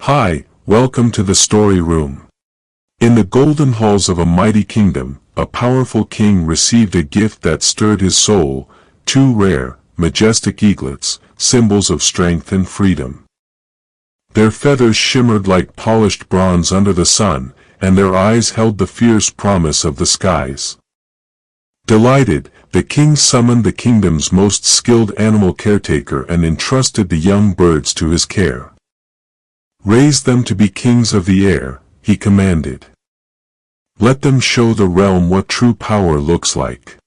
Hi, welcome to the story room. In the golden halls of a mighty kingdom, a powerful king received a gift that stirred his soul, two rare, majestic eaglets, symbols of strength and freedom. Their feathers shimmered like polished bronze under the sun, and their eyes held the fierce promise of the skies. Delighted, the king summoned the kingdom's most skilled animal caretaker and entrusted the young birds to his care. "Raise them to be kings of the air," he commanded. "Let them show the realm what true power looks like."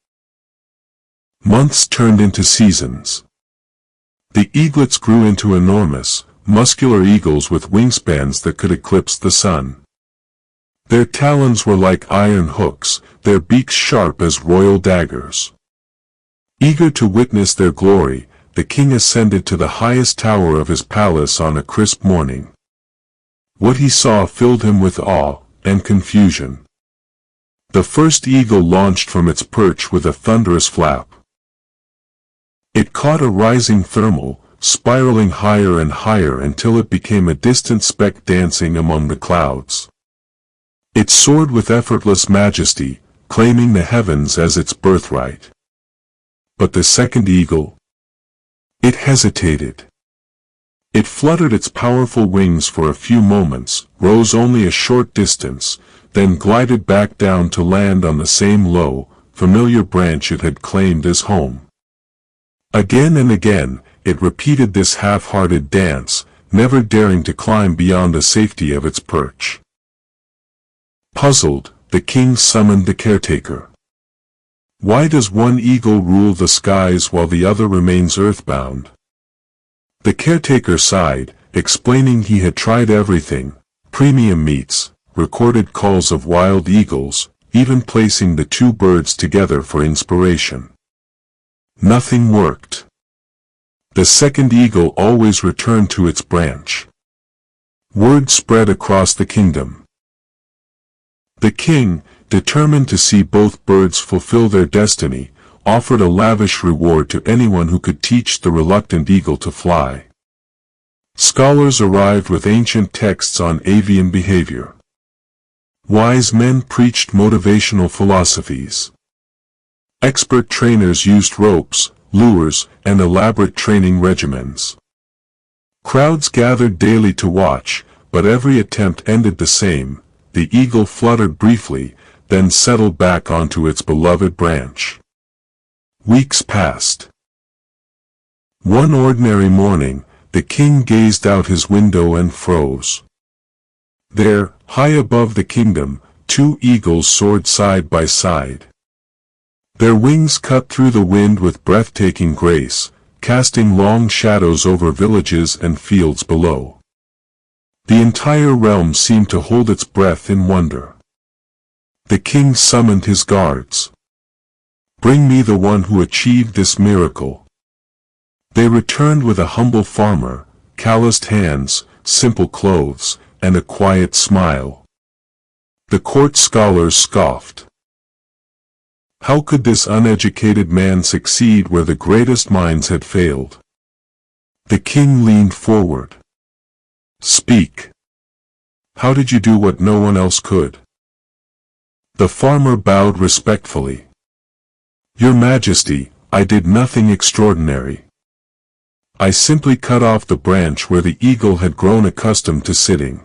Months turned into seasons. The eaglets grew into enormous, muscular eagles with wingspans that could eclipse the sun. Their talons were like iron hooks, their beaks sharp as royal daggers. Eager to witness their glory, the king ascended to the highest tower of his palace on a crisp morning. What he saw filled him with awe and confusion. The first eagle launched from its perch with a thunderous flap. It caught a rising thermal, spiraling higher and higher until it became a distant speck dancing among the clouds. It soared with effortless majesty, claiming the heavens as its birthright. But the second eagle? It hesitated. It fluttered its powerful wings for a few moments, rose only a short distance, then glided back down to land on the same low, familiar branch it had claimed as home. Again and again, it repeated this half-hearted dance, never daring to climb beyond the safety of its perch. Puzzled, the king summoned the caretaker. "Why does one eagle rule the skies while the other remains earthbound?" The caretaker sighed, explaining he had tried everything: premium meats, recorded calls of wild eagles, even placing the two birds together for inspiration. Nothing worked. The second eagle always returned to its branch. Word spread across the kingdom. The king, determined to see both birds fulfill their destiny, offered a lavish reward to anyone who could teach the reluctant eagle to fly. Scholars arrived with ancient texts on avian behavior. Wise men preached motivational philosophies. Expert trainers used ropes, lures, and elaborate training regimens. Crowds gathered daily to watch, but every attempt ended the same: the eagle fluttered briefly, then settled back onto its beloved branch. Weeks passed. One ordinary morning, the king gazed out his window and froze. There, high above the kingdom, two eagles soared side by side. Their wings cut through the wind with breathtaking grace, casting long shadows over villages and fields below. The entire realm seemed to hold its breath in wonder. The king summoned his guards. "Bring me the one who achieved this miracle." They returned with a humble farmer, calloused hands, simple clothes, and a quiet smile. The court scholars scoffed. How could this uneducated man succeed where the greatest minds had failed? The king leaned forward. "Speak. How did you do what no one else could?" The farmer bowed respectfully. "Your Majesty, I did nothing extraordinary. I simply cut off the branch where the eagle had grown accustomed to sitting.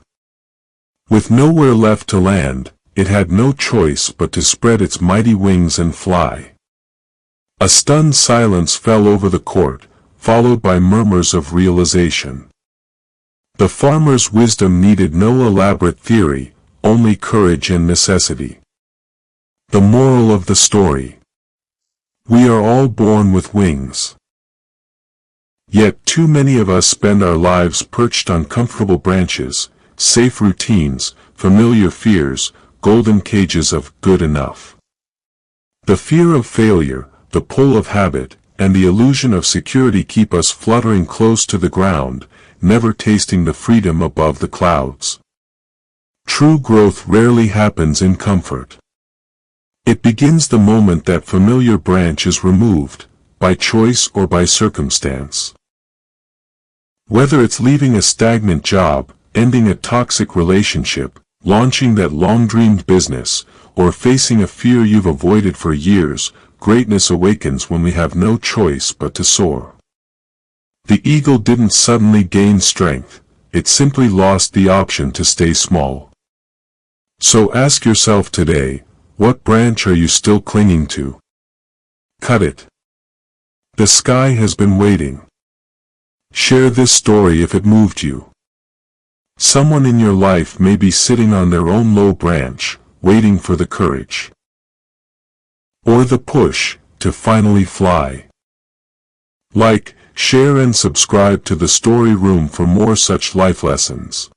With nowhere left to land, it had no choice but to spread its mighty wings and fly." A stunned silence fell over the court, followed by murmurs of realization. The farmer's wisdom needed no elaborate theory, only courage and necessity. The moral of the story: we are all born with wings. Yet too many of us spend our lives perched on comfortable branches, safe routines, familiar fears, golden cages of good enough. The fear of failure, the pull of habit, and the illusion of security keep us fluttering close to the ground, never tasting the freedom above the clouds. True growth rarely happens in comfort. It begins the moment that familiar branch is removed, by choice or by circumstance. Whether it's leaving a stagnant job, ending a toxic relationship, launching that long-dreamed business, or facing a fear you've avoided for years, greatness awakens when we have no choice but to soar. The eagle didn't suddenly gain strength, it simply lost the option to stay small. So ask yourself today, what branch are you still clinging to? Cut it. The sky has been waiting. Share this story if it moved you. Someone in your life may be sitting on their own low branch, waiting for the courage or the push to finally fly. Like, share and subscribe to The Story Room for more such life lessons.